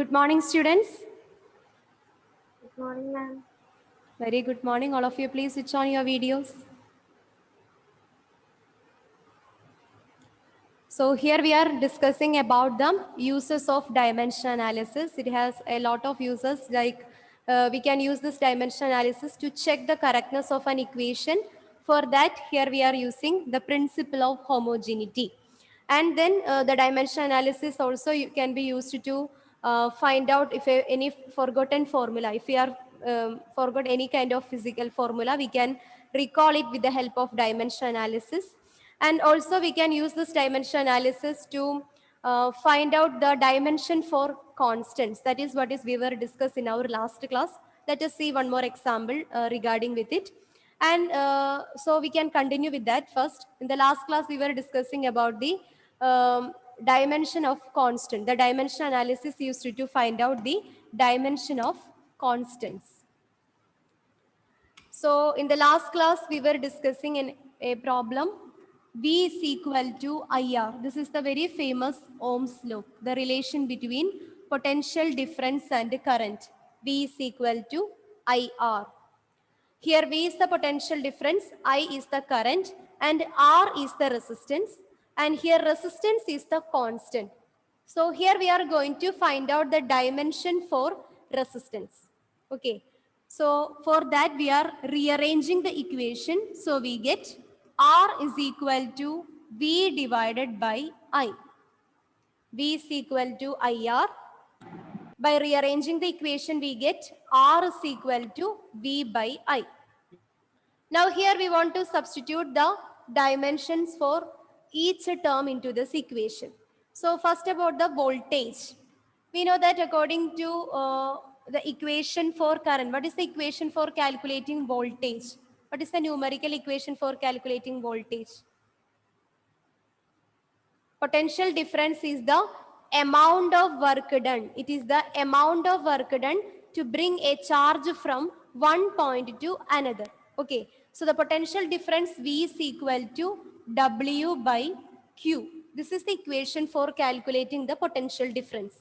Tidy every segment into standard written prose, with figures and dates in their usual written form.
Good morning, students. Good morning, ma'am. Very good morning. All of you, please switch on your videos. So here we are discussing about the uses of dimension analysis. It has a lot of uses, like we can use this dimension analysis to check the correctness of an equation. For that, here we are using the principle of homogeneity. And then the dimension analysis also can be used to find out if any forgotten formula, if we are forgot any kind of physical formula, we can recall it with the help of dimension analysis. And also we can use this dimension analysis to find out the dimension for constants. That is what is we were discussed in our last class. Let us see one more example regarding with it. And so we can continue with that first. In the last class, we were discussing about the dimension of constant. The dimension analysis used to find out the dimension of constants. So in the last class, we were discussing a problem. V is equal to IR. This is the very famous Ohm's law, the relation between potential difference and current. V is equal to IR. Here V is the potential difference, I is the current, and R is the resistance. And here resistance is the constant. So here we are going to find out the dimension for resistance. Okay. So for that we are rearranging the equation. So we get R is equal to V divided by I. V is equal to IR. By rearranging the equation, we get R is equal to V by I. Now here we want to substitute the dimensions for each term into this equation. So first about the voltage. We know that according to the equation for current, what is the equation for calculating voltage? What is the numerical equation for calculating voltage? Potential difference is the amount of work done. It is the amount of work done to bring a charge from one point to another. Okay. So the potential difference V is equal to W by Q. This is the equation for calculating the potential difference.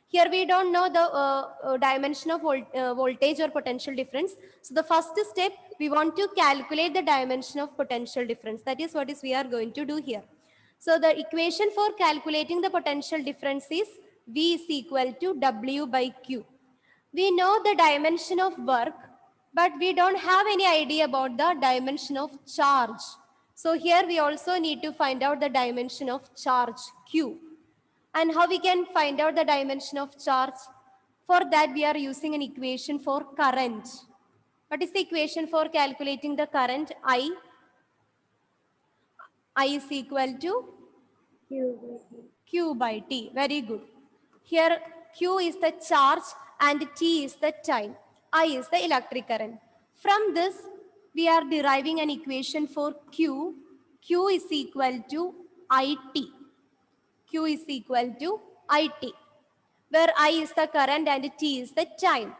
Here we don't know the dimension of voltage or potential difference. So the first step, we want to calculate the dimension of potential difference. That is what we are going to do here. So the equation for calculating the potential difference is V is equal to W by Q. We know the dimension of work, but we don't have any idea about the dimension of charge. So here we also need to find out the dimension of charge Q. And how we can find out the dimension of charge? For that we are using an equation for current. What is the equation for calculating the current? I is equal to Q by T. Very good. Here Q is the charge and T is the time. I is the electric current. From this, we are deriving an equation for Q. Q is equal to IT. Q is equal to IT, where I is the current and T is the time.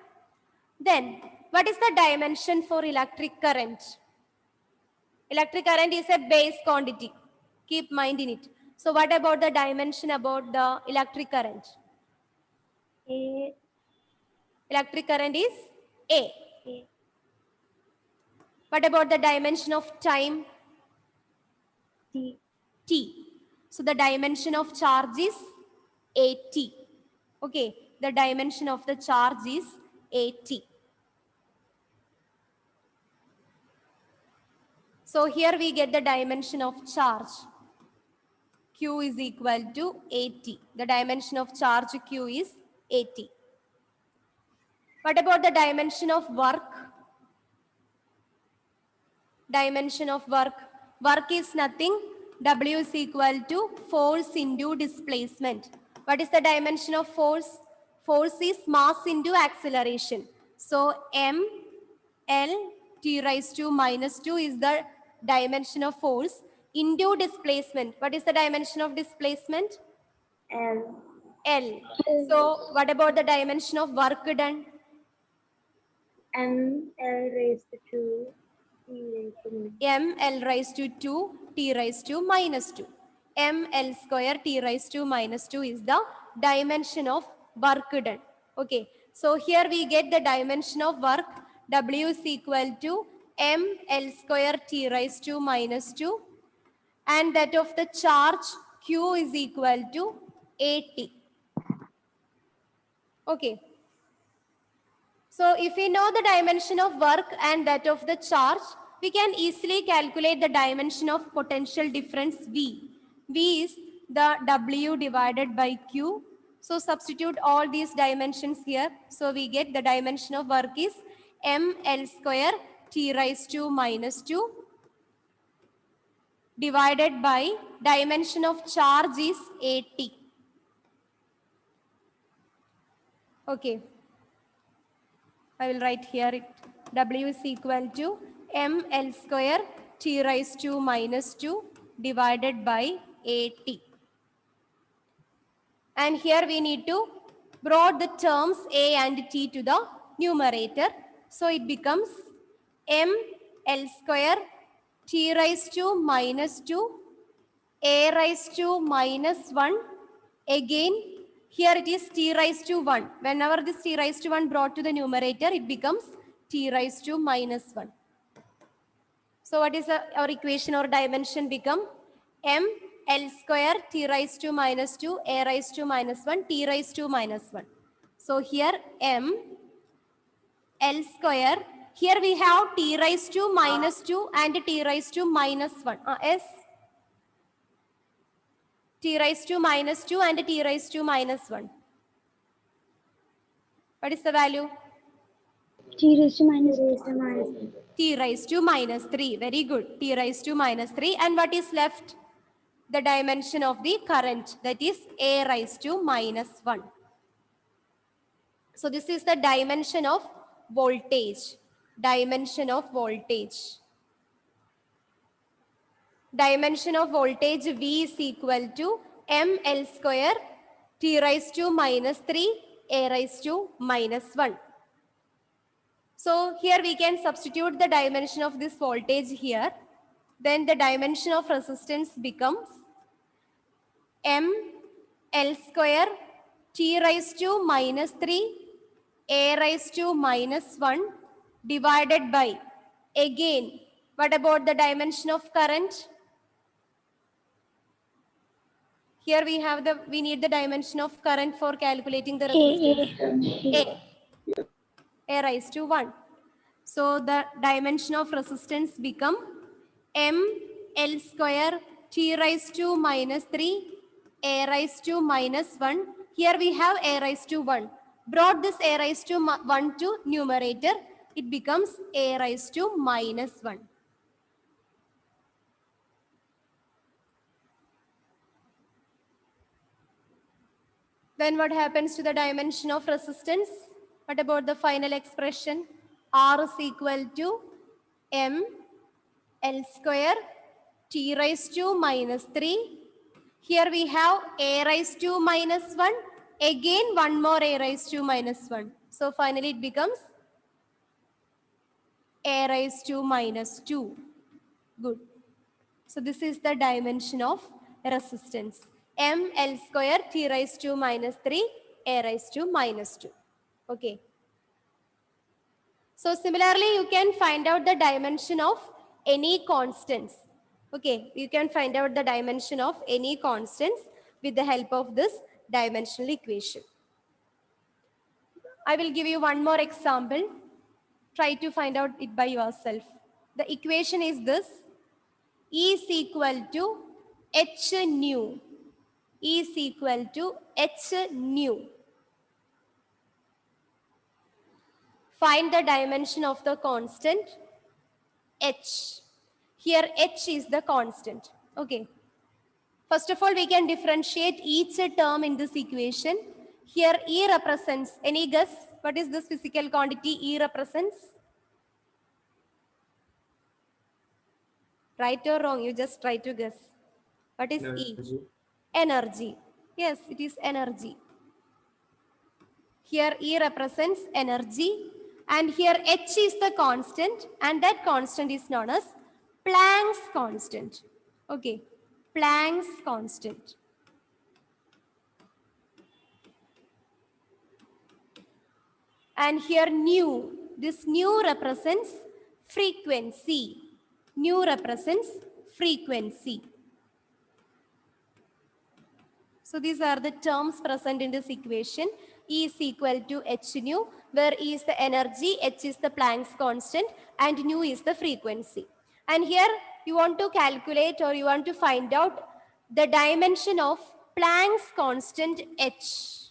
Then, what is the dimension for electric current? Electric current is a base quantity. Keep mind in it. So what about the dimension about the electric current? A. Electric current is A. What about the dimension of time? T. T. So the dimension of charge is AT. Okay, the dimension of the charge is AT. So here we get the dimension of charge. Q is equal to AT. The dimension of charge Q is AT. What about the dimension of work? Dimension of work. Work is nothing. W is equal to force into displacement. What is the dimension of force? Force is mass into acceleration. So M L T raised to minus 2 is the dimension of force into displacement. What is the dimension of displacement? L. L. So what about the dimension of work done? M. L raised to T raised to M L raised to 2 T raised to minus 2. M L square T raised to minus 2 is the dimension of work done. Okay, so here we get the dimension of work. W is equal to ml square t raised to minus 2, and that of the charge Q is equal to AT. Okay. So if we know the dimension of work and that of the charge, we can easily calculate the dimension of potential difference V. V is the W divided by Q. So substitute all these dimensions here. So we get the dimension of work is ml square t raised to minus 2 divided by dimension of charge is AT. Okay. I will write here it. W is equal to ml square t raised to minus 2 divided by AT. And here we need to brought the terms A and T to the numerator. So it becomes ml square t raised to minus 2 A raised to minus 1. Again, here it is t raised to 1. Whenever this t raised to 1 brought to the numerator, it becomes t raised to minus 1. So what is our equation or dimension become? M L square t raised to minus 2, A raised to minus 1, t raised to minus 1. So here M L square. Here we have t raised to minus 2 and t raised to minus 1. S t raised to minus 2 and t raised to minus 1. What is the value? T raised to minus 3. T raised to minus 3. Very good. T raised to minus 3. And what is left? The dimension of the current, that is A raised to minus 1. So this is the dimension of voltage. Dimension of voltage. Dimension of voltage V is equal to ml square t raised to minus 3 A raised to minus 1. So here we can substitute the dimension of this voltage here. Then the dimension of resistance becomes ml square t raised to minus 3 A raised to minus 1 divided by, again, what about the dimension of current? Here we need the dimension of current for calculating the resistance. A raised to 1. So the dimension of resistance become ml square t raised to minus 3 A raised to minus 1. Here we have A raised to 1. Brought this A raised to 1 to numerator. It becomes A raised to minus 1. Then what happens to the dimension of resistance? What about the final expression? R is equal to M L square t raised to minus 3. Here we have A raised to minus 1. Again, one more A raised to minus 1. So finally it becomes A raised to minus 2. Good. So this is the dimension of resistance. ml square t raised to minus 3 A raised to minus 2. Okay. So similarly, you can find out the dimension of any constants. Okay, you can find out the dimension of any constants with the help of this dimensional equation. I will give you one more example. Try to find out it by yourself. The equation is this. E is equal to h nu. E is equal to h nu. Find the dimension of the constant h. Here h is the constant. Okay. First of all, we can differentiate each term in this equation. Here E represents, any guess? What is this physical quantity E represents? Right or wrong? You just try to guess. What is E? Energy. Yes, it is energy. Here E represents energy. And here H is the constant. And that constant is known as Planck's constant. Okay. Planck's constant. And here nu, this nu represents frequency. Nu represents frequency. So these are the terms present in this equation. E is equal to h nu, where E is the energy, h is the Planck's constant, and nu is the frequency. And here you want to calculate, or you want to find out the dimension of Planck's constant h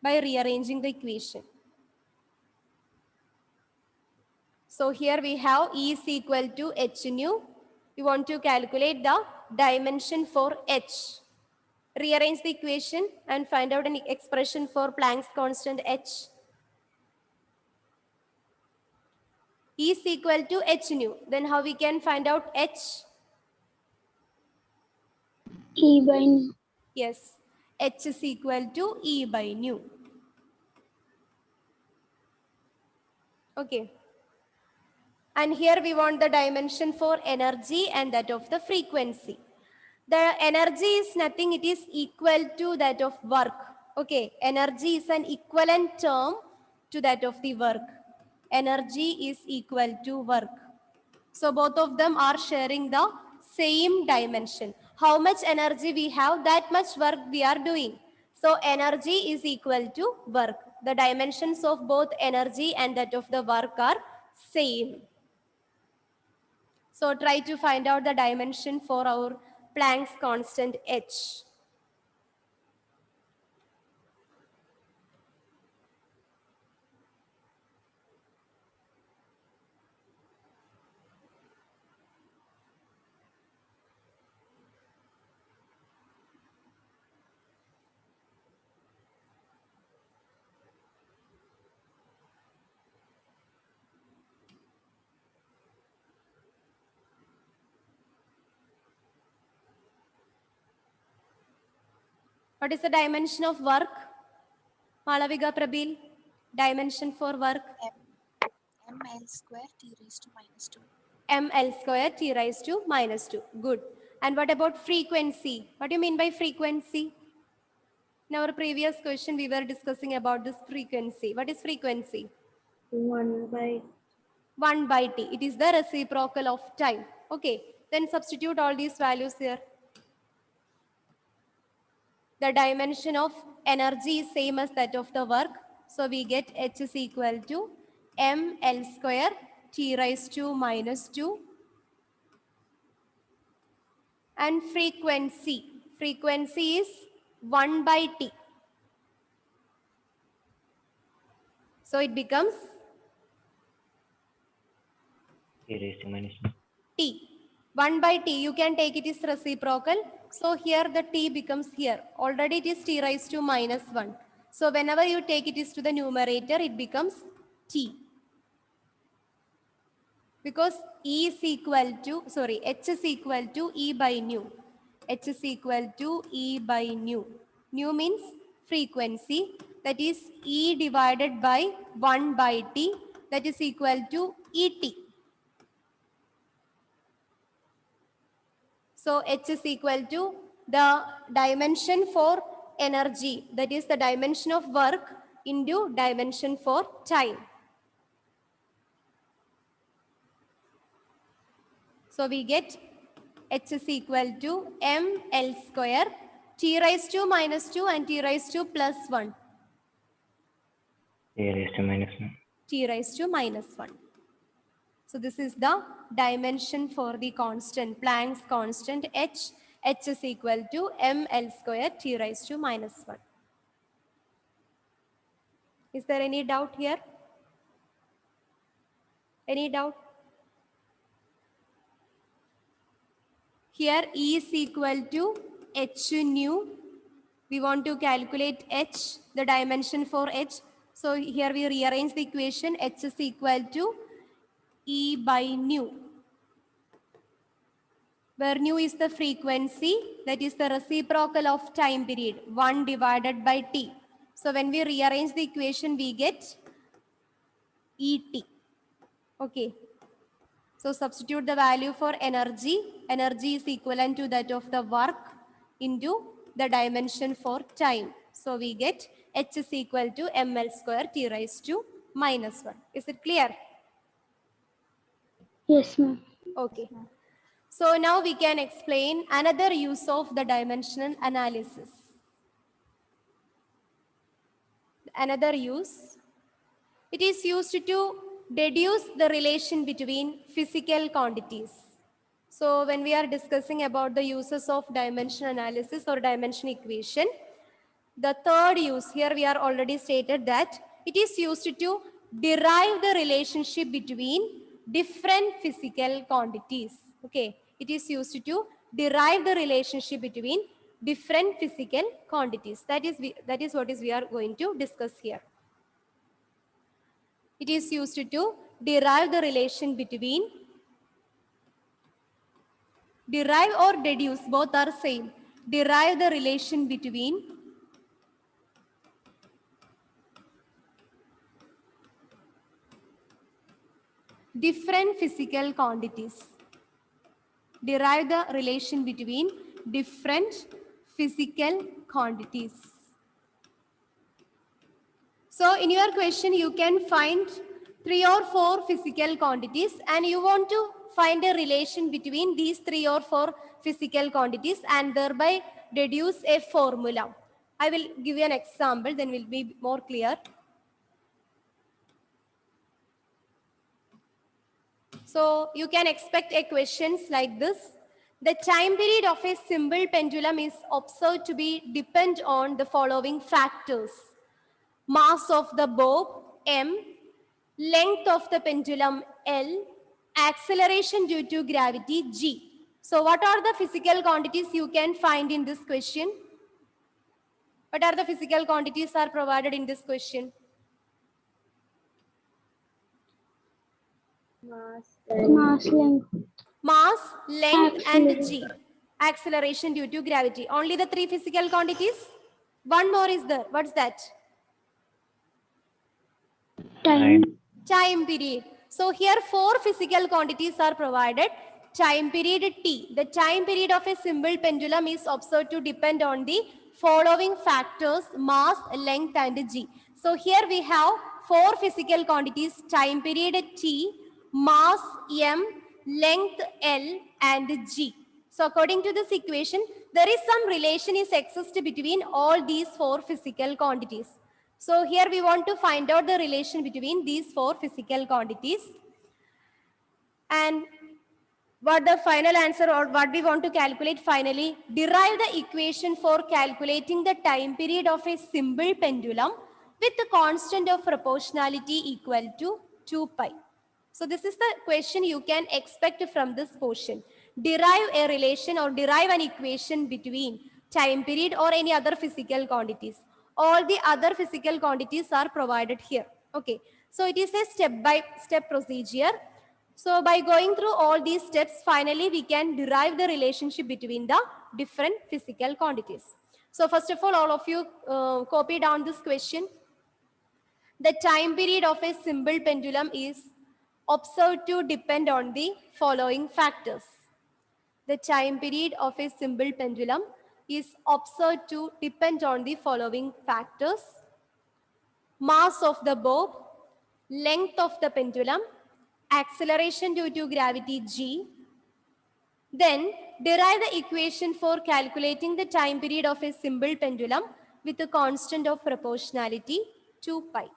by rearranging the equation. So here we have E is equal to h nu. You want to calculate the dimension for h. Rearrange the equation and find out an expression for Planck's constant h. E is equal to h nu. Then how we can find out h? E by nu. Yes, h is equal to E by nu. Okay. And here we want the dimension for energy and that of the frequency. The energy is nothing, it is equal to that of work. Okay, energy is an equivalent term to that of the work. Energy is equal to work. So both of them are sharing the same dimension. How much energy we have, that much work we are doing. So energy is equal to work. The dimensions of both energy and that of the work are same. So try to find out the dimension for our Planck's constant h. What is the dimension of work? Malavika Prabeel, dimension for work? ml square t raised to minus 2. ml square t raised to minus 2. Good. And what about frequency? What do you mean by frequency? In our previous question, we were discussing about this frequency. What is frequency? 1 by 1 by t. It is the reciprocal of time. Okay. Then substitute all these values here. The dimension of energy is same as that of the work. So we get h is equal to ml square t raised to minus 2. And frequency. Frequency is 1 by t. So it becomes t raised to minus 2. t. 1 by t, you can take it is reciprocal. So here the t becomes here. Already it is t raised to minus 1. So whenever you take it is to the numerator, it becomes t. Because E is equal to, h is equal to E by nu. H is equal to E by nu. Nu means frequency. That is E divided by 1 by t. That is equal to Et. So h is equal to the dimension for energy, that is the dimension of work into dimension for time. So we get h is equal to ml square t raised to minus 2 and t raised to plus 1. t raised to minus 1. T raised to minus 1. So this is the dimension for the constant, Planck's constant h. H is equal to ml square t raised to minus 1. Is there any doubt here? Any doubt? Here E is equal to h nu. We want to calculate h, the dimension for h. So here we rearrange the equation. H is equal to E by nu, where nu is the frequency, that is the reciprocal of time period, 1 divided by t. So when we rearrange the equation, we get Et. Okay. So substitute the value for energy. Energy is equivalent to that of the work into the dimension for time. So we get h is equal to ml square t raised to minus 1. Is it clear? Yes, ma'am. Okay. So now we can explain another use of the dimensional analysis. Another use, it is used to deduce the relation between physical quantities. So when we are discussing about the uses of dimension analysis or dimension equation, the third use here we are already stated that it is used to derive the relationship between different physical quantities. Okay, it is used to derive the relationship between different physical quantities. That is what is we are going to discuss here. It is used to derive the relation between, derive or deduce, both are same. Derive the relation between different physical quantities. Derive the relation between different physical quantities. So in your question, you can find 3 or 4 physical quantities and you want to find a relation between these 3 or 4 physical quantities and thereby deduce a formula. I will give you an example, then will be more clear. So you can expect a questions like this. The time period of a simple pendulum is observed to be depend on the following factors. Mass of the bob, m, length of the pendulum, L, acceleration due to gravity, G. So what are the physical quantities you can find in this question? What are the physical quantities are provided in this question? Mass, length, Mass, length and Acceleration. G. Acceleration due to gravity. Only the 3 physical quantities? One more is there. What's that? time, Time period. So here 4 physical quantities are provided. Time period T. The time period of a simple pendulum is observed to depend on the following factors: mass, length and G. So here we have 4 physical quantities: time period T, mass M, length L and G. So according to this equation, there is some relation is exist between all these 4 physical quantities. So here we want to find out the relation between these 4 physical quantities. And what the final answer or what we want to calculate finally, derive the equation for calculating the time period of a simple pendulum with the constant of proportionality equal to 2 pi. So this is the question you can expect from this portion. Derive a relation or derive an equation between time period or any other physical quantities. All the other physical quantities are provided here. Okay. So it is a step-by-step procedure. So by going through all these steps, finally we can derive the relationship between the different physical quantities. So first of all of you copy down this question. The time period of a simple pendulum is observed to depend on the following factors. The time period of a simple pendulum is observed to depend on the following factors: mass of the bob, length of the pendulum, acceleration due to gravity G. Then derive the equation for calculating the time period of a simple pendulum with a constant of proportionality 2 pi.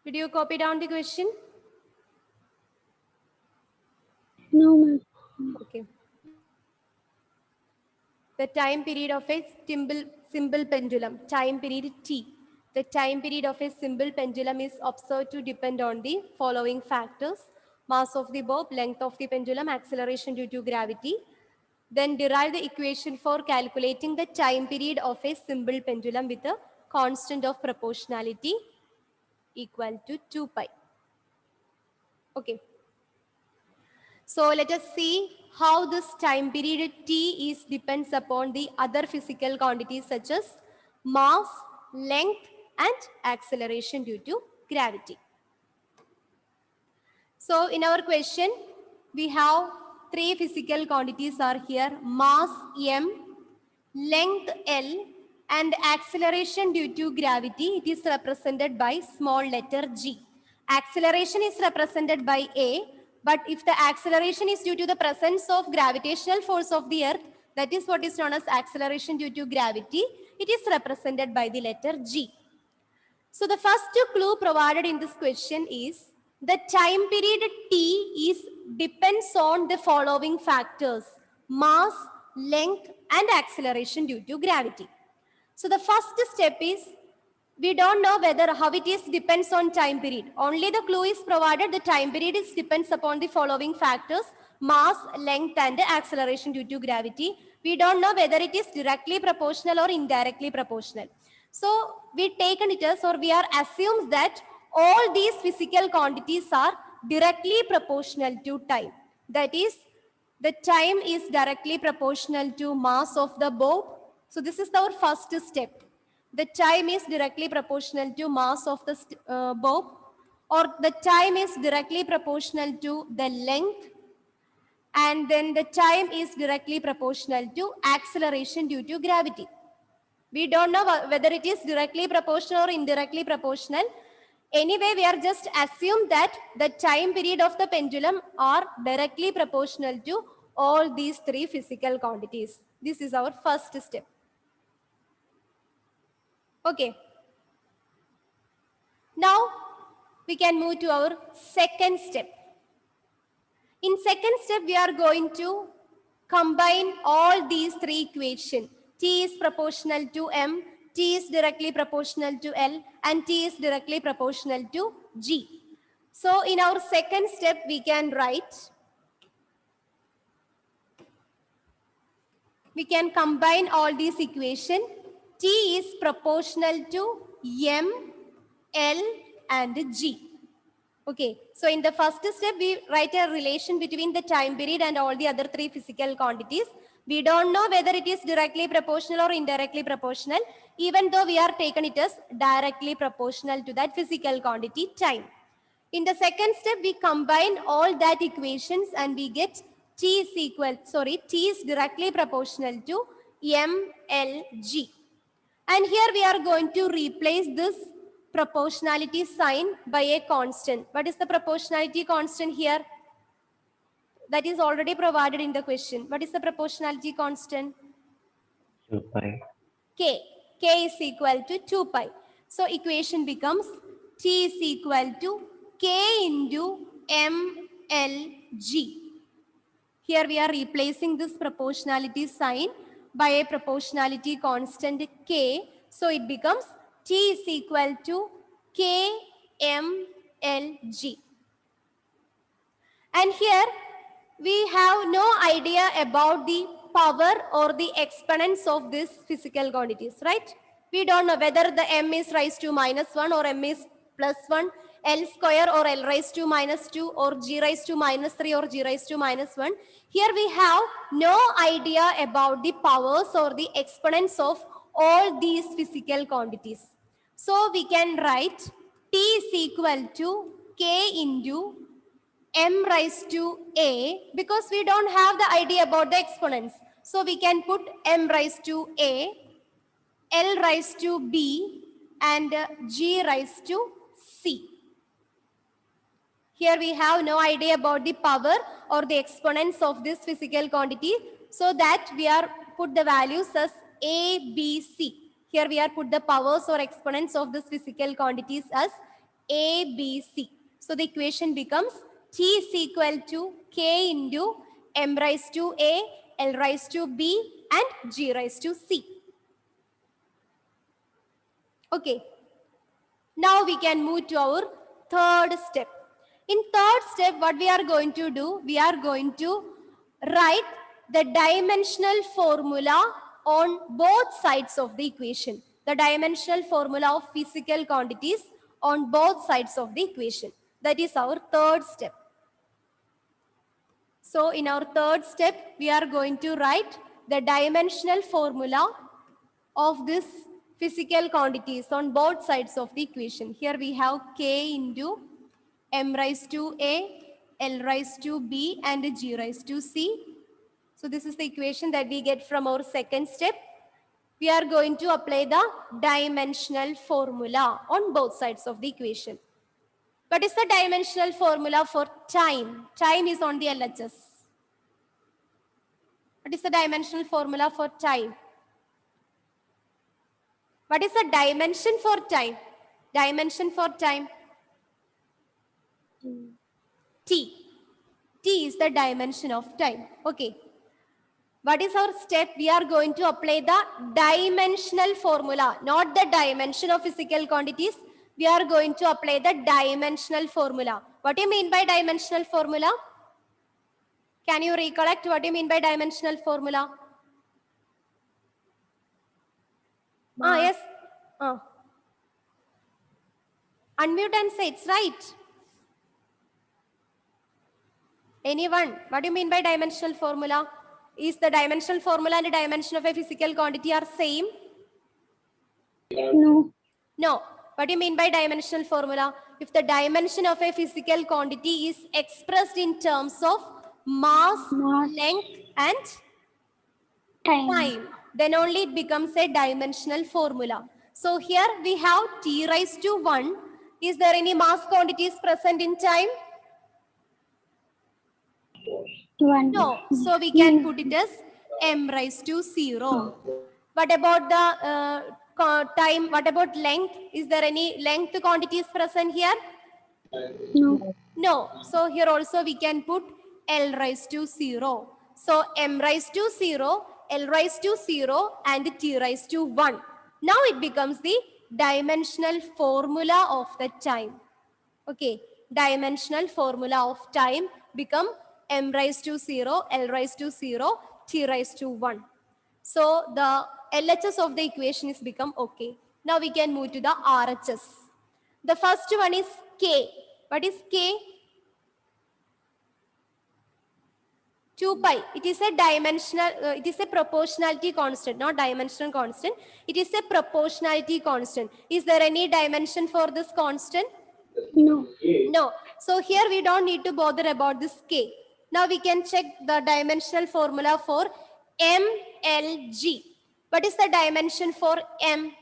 Did you copy down the question? no, ma'am. Okay. The time period of a simple pendulum, time period T. The time period of a simple pendulum is observed to depend on the following factors: mass of the bob, length of the pendulum, acceleration due to gravity. Then derive the equation for calculating the time period of a simple pendulum with a constant of proportionality equal to 2 pi. Okay. So let us see how this time period t is depends upon the other physical quantities such as mass, length and acceleration due to gravity. So in our question, we have three physical quantities are here: mass m, length L and acceleration due to gravity. It is represented by small letter g. Acceleration is represented by A, but if the acceleration is due to the presence of gravitational force of the earth, that is what is known as acceleration due to gravity, it is represented by the letter G. So the first clue provided in this question is the time period T is depends on the following factors: mass, length and acceleration due to gravity. So the first step is, we don't know whether how it is depends on time period. Only the clue is provided the time period is depends upon the following factors: mass, length and acceleration due to gravity. We don't know whether it is directly proportional or indirectly proportional. So we taken it as, or we are assumes that all these physical quantities are directly proportional to time. That is, the time is directly proportional to mass of the bob. So this is our first step. The time is directly proportional to mass of the bob, or the time is directly proportional to the length, and then the time is directly proportional to acceleration due to gravity. We don't know whether it is directly proportional or indirectly proportional. Anyway, we are just assume that the time period of the pendulum are directly proportional to all these three physical quantities. This is our first step. Okay. Now we can move to our second step. In second step, we are going to combine all these three equations. T is proportional to M, T is directly proportional to L, and T is directly proportional to G. So in our second step, we can write, we can combine all these equations. T is proportional to M, L, and G. Okay, so in the first step, we write a relation between the time period and all the other three physical quantities. We don't know whether it is directly proportional or indirectly proportional, even though we are taken it as directly proportional to that physical quantity time. In the second step, we combine all that equations and we get T is directly proportional to M, L, G. And here we are going to replace this proportionality sign by a constant. What is the proportionality constant here? That is already provided in the question. What is the proportionality constant? 2 pi. K. K is equal to 2 pi. So equation becomes T is equal to K into M, L, G. Here we are replacing this proportionality sign by a proportionality constant K. So it becomes T is equal to K, M, L, G. And here we have no idea about the power or the exponents of these physical quantities, right? We don't know whether the M is raised to -1 or M is +1, L square or L raised to -2 or G raised to -3 or G raised to -1. Here we have no idea about the powers or the exponents of all these physical quantities. So we can write T is equal to K into M raised to A, because we don't have the idea about the exponents. So we can put M raised to A, L raised to B, and G raised to C. Here we have no idea about the power or the exponents of this physical quantity, so that we are put the values as A, B, C. Here we are put the powers or exponents of this physical quantities as A, B, C. So the equation becomes T is equal to K into M raised to A, L raised to B, and G raised to C. Okay. Now we can move to our third step. In third step, what we are going to do, we are going to write the dimensional formula on both sides of the equation. The dimensional formula of physical quantities on both sides of the equation. That is our third step. So in our third step, we are going to write the dimensional formula of this physical quantities on both sides of the equation. Here we have k into m raised to a, l raised to b, and g raised to c. So this is the equation that we get from our second step. We are going to apply the dimensional formula on both sides of the equation. What is the dimensional formula for time? Time is on the LHS. What is the dimensional formula for time? What is the dimension for time? Dimension for time? T. T is the dimension of time. Okay. What is our step? We are going to apply the dimensional formula, not the dimension of physical quantities. We are going to apply the dimensional formula. What do you mean by dimensional formula? Can you recollect what do you mean by dimensional formula? Yes. Unmute and say it's right. Anyone? What do you mean by dimensional formula? Is the dimensional formula and the dimension of a physical quantity are same? No. No. What do you mean by dimensional formula? If the dimension of a physical quantity is expressed in terms of mass, length, and time, then only it becomes a dimensional formula. So here we have t raised to 1. Is there any mass quantities present in time? 1. No. So we can put it as m raised to 0. What about the time? What about length? Is there any length quantities present here? No. No. So here also we can put L raised to 0. So M raised to 0, L raised to 0, and T raised to 1. Now it becomes the dimensional formula of the time. Okay. Dimensional formula of time become M raised to 0, L raised to 0, T raised to 1. So the LHS of the equation is become okay. Now we can move to the RHS. The first one is K. What is K? 2 pi. It is a dimensional, it is a proportionality constant, not dimensional constant. It is a proportionality constant. Is there any dimension for this constant? No. No. So here we don't need to bother about this K. Now we can check the dimensional formula for MLG. What is the dimension for M?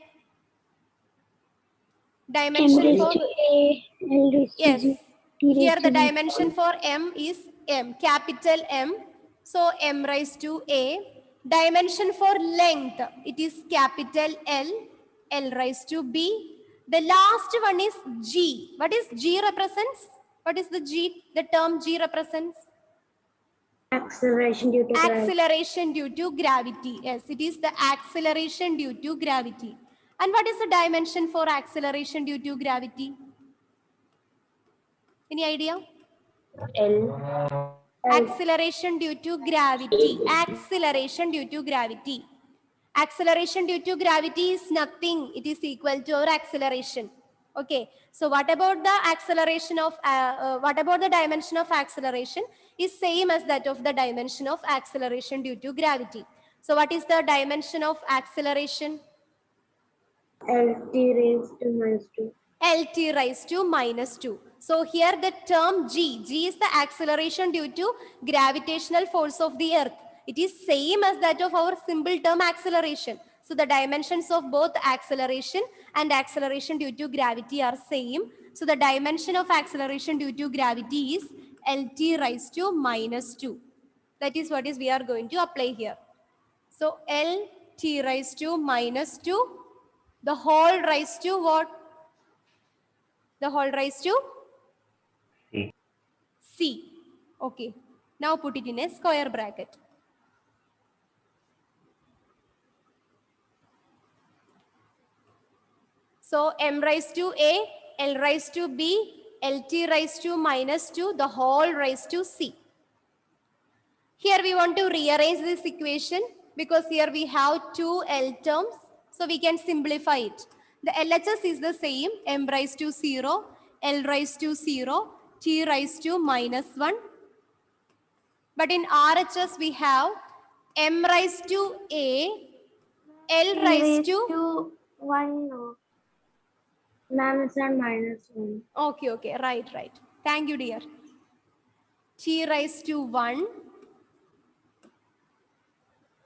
Dimension for A, L raised to yes. G, T Here raised the to G. dimension for M is M, capital M. So M raised to A. Dimension for length, it is capital L, L raised to B. The last one is G. What is G represents? What is the G? The term G represents? Acceleration due to gravity. Acceleration due to gravity. Yes, it is the acceleration due to gravity. And what is the dimension for acceleration due to gravity? Any idea? L. Acceleration due to gravity. Acceleration due to gravity. Acceleration due to gravity is nothing. It is equal to our acceleration. Okay. So what about the acceleration of, what about the dimension of acceleration is same as that of the dimension of acceleration due to gravity. So what is the dimension of acceleration? LT raised to minus 2. LT raised to minus 2. So here the term G is the acceleration due to gravitational force of the earth. It is same as that of our simple term acceleration. So the dimensions of both acceleration and acceleration due to gravity are same. So the dimension of acceleration due to gravity is LT raised to minus 2. That is what is we are going to apply here. So LT raised to minus 2. The whole raised to what? The whole raised to C. C. Okay. Now put it in a square bracket. So m raised to a, l raised to b, lt raised to minus 2, the whole raised to c. Here we want to rearrange this equation because here we have two L terms. So we can simplify it. The LHS is the same, m raised to 0, L raised to 0, t raised to minus 1. But in RHS we have m raised to a, L raised to... 1. No. Ma'am, it's not -1. Okay, right. Thank you, dear. T raised to 1.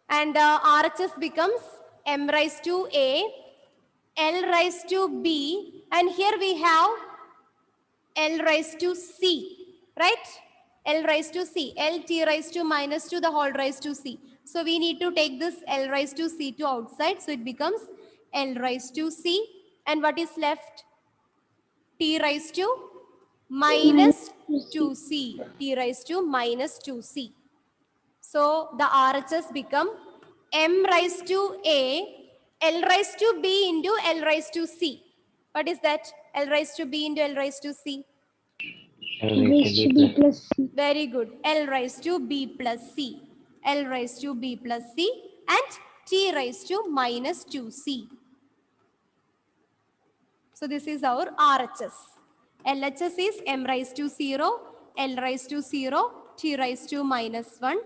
And RHS becomes m raised to a, L raised to b, and here we have L raised to c, right? L raised to c, L t raised to minus 2, the whole raised to c. So we need to take this L raised to c to outside, so it becomes L raised to c. And what is left? T raised to minus 2c, t raised to minus 2c. So the RHS become m raised to a, L raised to b into L raised to c. What is that? L raised to b into L raised to c. Raised to b plus c. Very good. L raised to b plus c. L raised to b plus c and t raised to minus 2c. So this is our RHS. LHS is m raised to 0, L raised to 0, t raised to minus 1.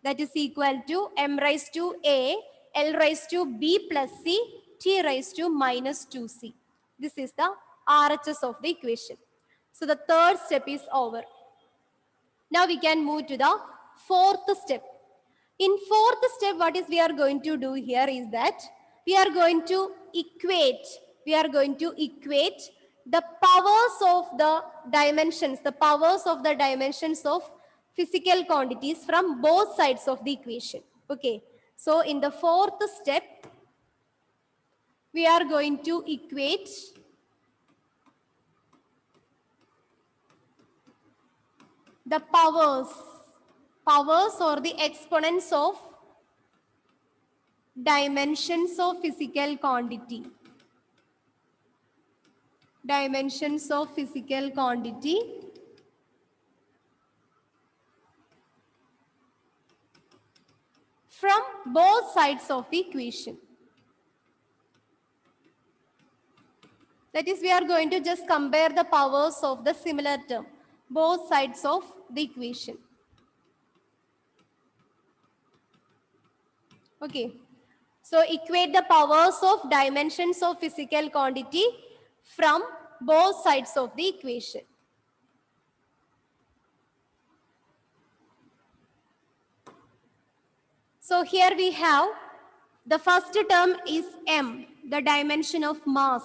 That is equal to m raised to a, L raised to b plus c, t raised to minus 2c. This is the RHS of the equation. So the third step is over. Now we can move to the fourth step. In fourth step, what is we are going to do here is that we are going to equate the powers of the dimensions of physical quantities from both sides of the equation. Okay. So in the fourth step, we are going to equate the powers or the exponents of dimensions of physical quantity. Dimensions of physical quantity from both sides of the equation. That is, we are going to just compare the powers of the similar term, both sides of the equation. Okay. So equate the powers of dimensions of physical quantity from both sides of the equation. So here we have the first term is m, the dimension of mass.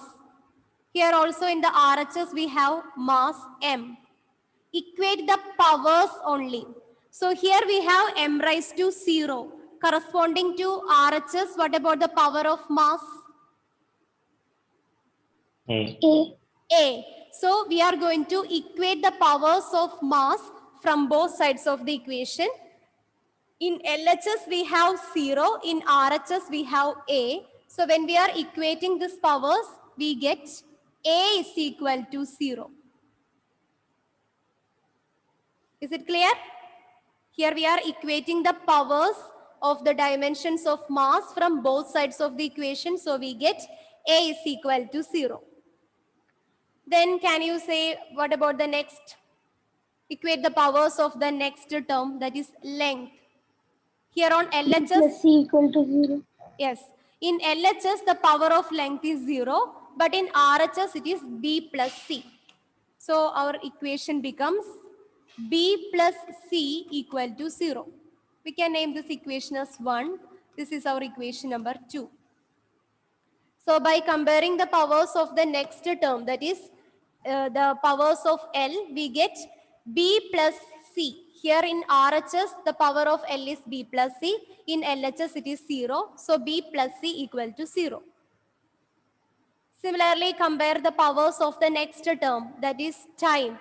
Here also in the RHS we have mass m. Equate the powers only. So here we have m raised to 0 corresponding to RHS. What about the power of mass? A. So we are going to equate the powers of mass from both sides of the equation. In LHS we have 0, in RHS we have A. So when we are equating these powers, we get A is equal to 0. Is it clear? Here we are equating the powers of the dimensions of mass from both sides of the equation. So we get A is equal to 0. Then can you say, what about the next? Equate the powers of the next term, that is length. Here on LHS, plus c equal to 0. yes, in LHS the power of length is 0, but in RHS it is B plus C. So our equation becomes B plus C equal to 0. We can name this equation as 1. This is our equation number 2. So by comparing the powers of the next term, that is the powers of L, we get B plus C. Here in RHS, the power of L is B plus C. In LHS, it is 0. So B plus C equal to 0. Similarly, compare the powers of the next term, that is time.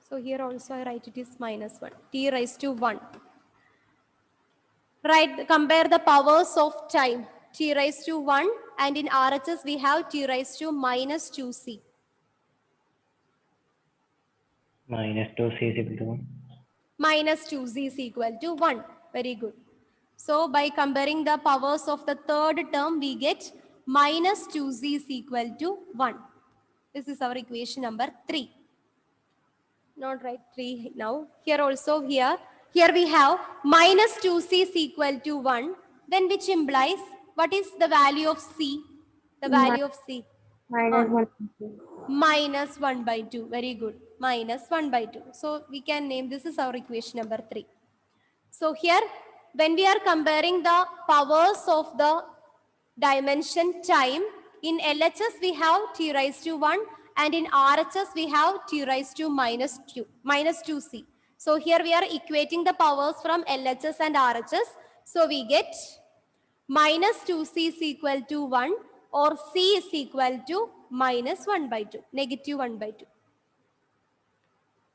So here also I write it is minus 1, t raised to 1. Right, compare the powers of time. t raised to 1, and in RHS we have t raised to minus 2c. Minus 2c is equal to 1. Minus 2z is equal to 1. Very good. So by comparing the powers of the third term, we get minus 2z is equal to 1. This is our equation number 3. Not right 3 now. Here also here we have minus 2c is equal to 1. Then which implies what is the value of c? The value of c? Minus 1. Minus 1 by 2. Very good. Minus 1 by 2. So we can name this is our equation number 3. So here when we are comparing the powers of the dimension time, in LHS we have t raised to 1 and in RHS we have t raised to minus 2c. So here we are equating the powers from LHS and RHS. So we get minus 2c is equal to 1 or c is equal to minus 1 by 2, negative 1 by 2.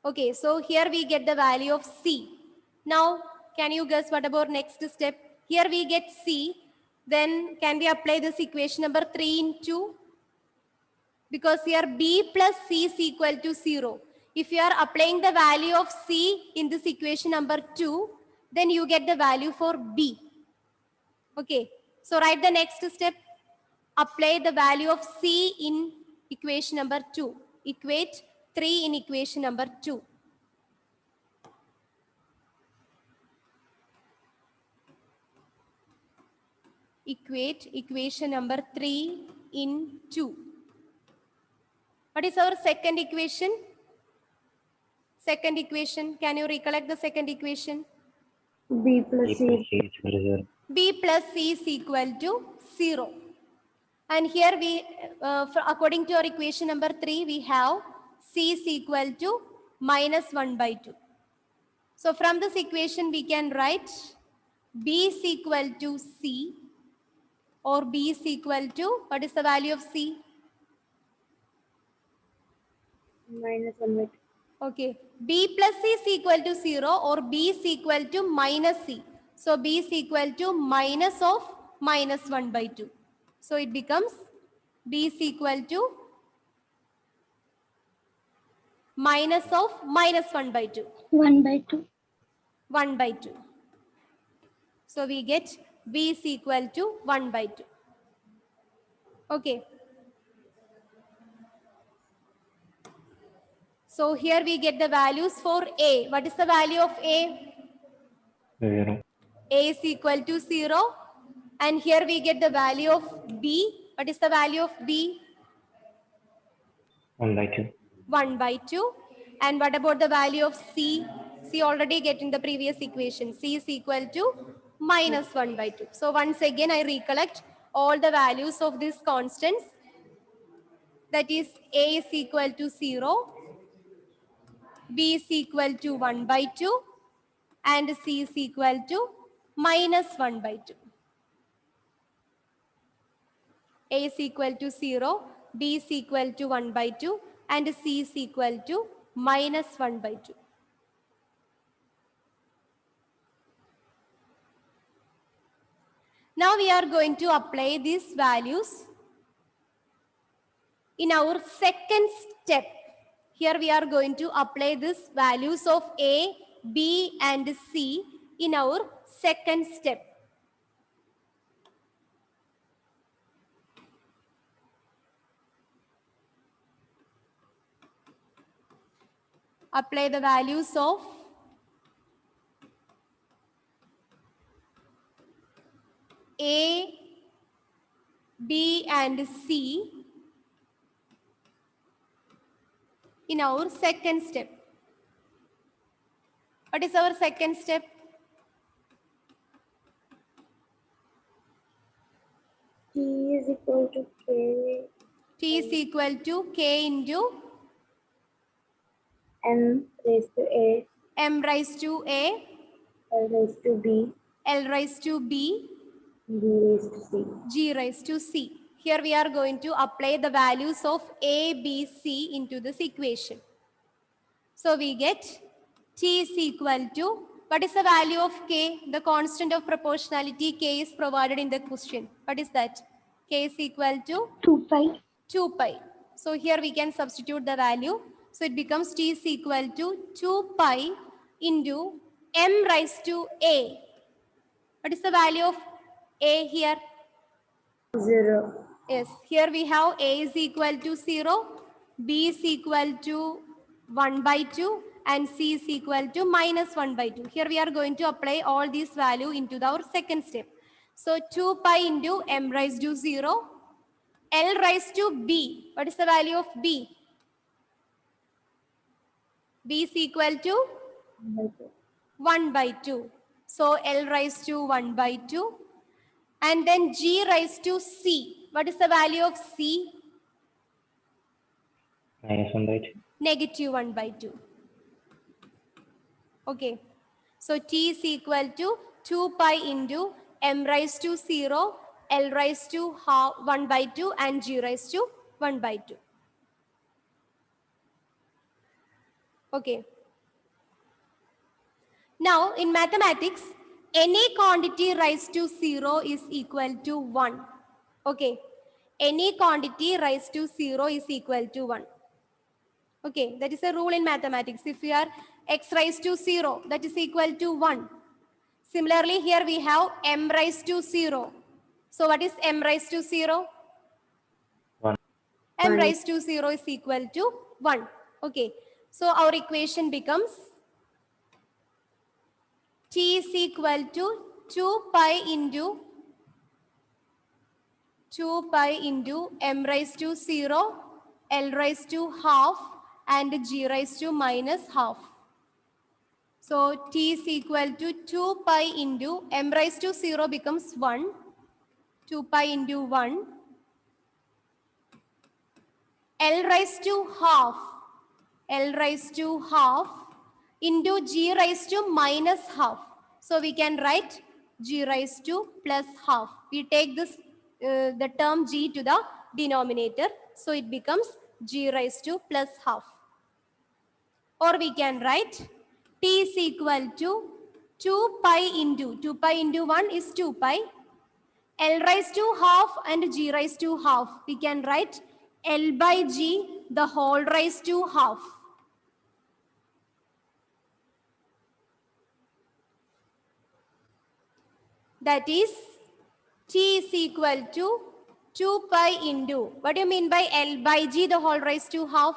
Okay, so here we get the value of c. Now, can you guess what about next step? Here we get c. Then can we apply this equation number 3 in 2? Because here b plus c is equal to 0. If you are applying the value of c in this equation number 2, then you get the value for b. Okay, so write the next step. Apply the value of c in equation number 2. Equate 3 in equation number 2. Equate equation number 3 in 2. What is our second equation? Second equation, can you recollect the second equation? B plus b C. plus c is equal to 0. B plus c is equal to 0. And here we, according to our equation number 3, we have c is equal to minus 1 by 2. So from this equation, we can write b is equal to c, or b is equal to, what is the value of c? Minus 1 by 2. Okay, b plus c is equal to 0 or b is equal to minus c. So b is equal to minus of minus 1 by 2. So it becomes b is equal to minus of minus 1 by 2. 1 by 2. 1 by 2. So we get b is equal to 1 by 2. Okay. So here we get the values for a. What is the value of a? 0. A is equal to 0. And here we get the value of b. What is the value of b? 1 by 2. 1 by 2. And what about the value of c? C already get in the previous equation. C is equal to minus 1 by 2. So once again I recollect all the values of these constants. That is a is equal to 0. B is equal to 1 by 2. And c is equal to minus 1 by 2. A is equal to 0. B is equal to 1 by 2. And c is equal to minus 1 by 2. Now we are going to apply these values in our second step. Here we are going to apply these values of A, B and C in our second step. Apply the values of A, B and C in our second step. What is our second step? T is equal to K. T is equal to K into M raised to A. M raised to A, L raised to B. L raised to B, G raised to C. G raised to C. Here we are going to apply the values of A, B, C into this equation. So we get T is equal to, What is the value of k? The constant of proportionality k is provided in the question. What is that? K is equal to 2 pi. 2 pi. So here we can substitute the value. So it becomes t is equal to 2 pi into m raised to a. What is the value of a here? 0. Yes, here we have a is equal to 0, b is equal to 1 by 2, and c is equal to minus 1 by 2. Here we are going to apply all these value into our second step. So 2 pi into m raised to 0, L raised to b. What is the value of b? B is equal to 1 by 2. So L raised to 1 by 2. And then G raised to C. What is the value of C? -1 by 2. Negative 1 by 2. Okay. So T is equal to 2 pi into M raised to 0, L raised to 1 by 2, and G raised to 1 by 2. Okay. Now in mathematics, any quantity raised to 0 is equal to 1. Okay. Any quantity raised to 0 is equal to 1. Okay, that is a rule in mathematics. If we are x raised to 0, that is equal to 1. Similarly, here we have m raised to 0. So what is m raised to 0? 1. M 1. raised to 0 is equal to 1. Okay, so our equation becomes t is equal to 2 pi into m raised to 0, L raised to half, and G raised to minus half. So t is equal to 2 pi into m raised to 0 becomes 1. 2 pi into 1. L raised to half. L raised to half into G raised to minus half. So we can write G raised to plus half. We take this the term G to the denominator. So it becomes G raised to plus half. Or we can write T is equal to 2 pi into 1 is 2 pi. L raised to half and G raised to half. We can write L by G the whole raised to half. That is T is equal to 2 pi into, what do you mean by L by G the whole raised to half?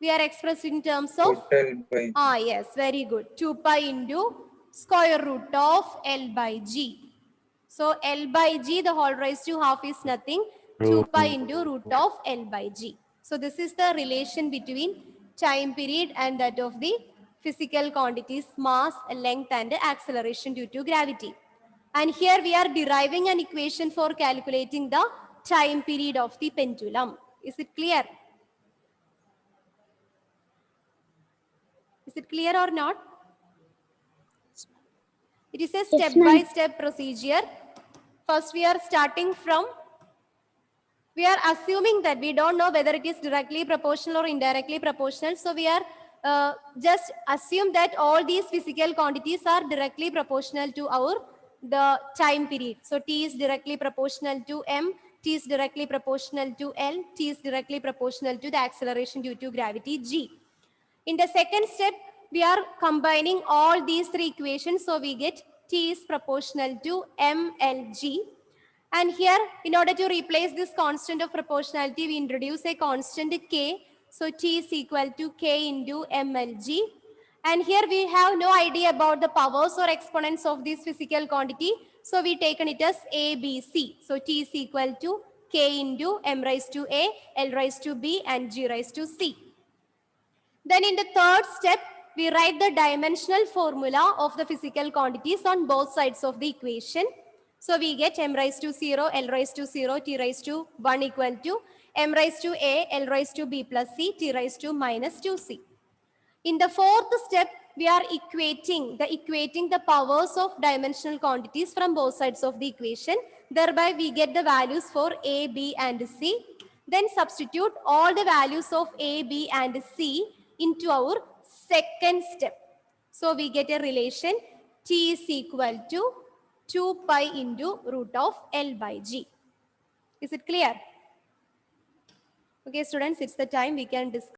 We are expressing in terms of Total by yes, very good. 2 pi into square root of L by G. So L by G the whole raised to half is nothing. 2 pi into root of L by G. So this is the relation between time period and that of the physical quantities, mass, length, and acceleration due to gravity. And here we are deriving an equation for calculating the time period of the pendulum. Is it clear? Is it clear or not? It is a step-by-step procedure. First, we are starting from, we are assuming that we don't know whether it is directly proportional or indirectly proportional. So we are just assume that all these physical quantities are directly proportional to the time period. So T is directly proportional to M, T is directly proportional to L, T is directly proportional to the acceleration due to gravity G. In the second step, we are combining all these three equations. So we get T is proportional to MLG. And here, in order to replace this constant of proportionality, we introduce a constant K. So T is equal to K into MLG. And here we have no idea about the powers or exponents of this physical quantity. So we taken it as A, B, C. So T is equal to K into M raised to A, L raised to B, and G raised to C. Then in the third step, we write the dimensional formula of the physical quantities on both sides of the equation. So we get M raised to 0, L raised to 0, T raised to 1 equal to M raised to A, L raised to B plus C, T raised to minus 2C. In the fourth step, we are equating the powers of dimensional quantities from both sides of the equation. Thereby, we get the values for A, B, and C. Then substitute all the values of A, B, and C into our second step. So we get a relation T is equal to 2 pi into root of L by G. Is it clear? Okay, students, it's the time we can discuss.